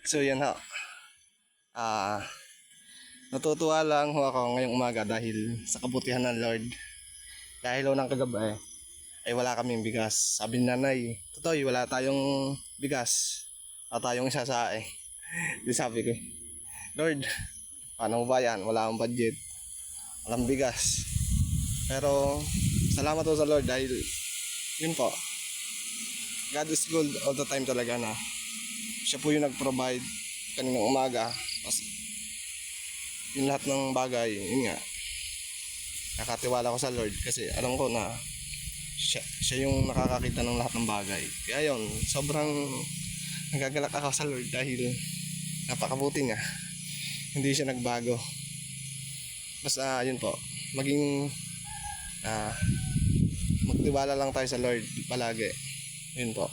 So yan ho. Ah, natutuwa lang ho ako ngayong umaga dahil sa kabutihan ng Lord. Dahil ho ng kagabi ay wala kaming bigas. Sabi ni nanay, Totoy, wala tayong bigas. Wala tayong isasae. Di sabi ko, Lord, paano mo ba yan? Wala akong budget. Walang bigas. Pero salamat ho sa Lord dahil yun po. God is good all the time talaga na. Siya po yung nag-provide kaninang umaga. Tapos, yung lahat ng bagay, yun nga. Nakatiwala ko sa Lord kasi alam ko na siya yung nakakakita ng lahat ng bagay. Kaya yun, sobrang nagagalak ako sa Lord dahil napakabuti niya. Hindi siya nagbago. Basta yun po, maging magtiwala lang tayo sa Lord palagi. Yun po.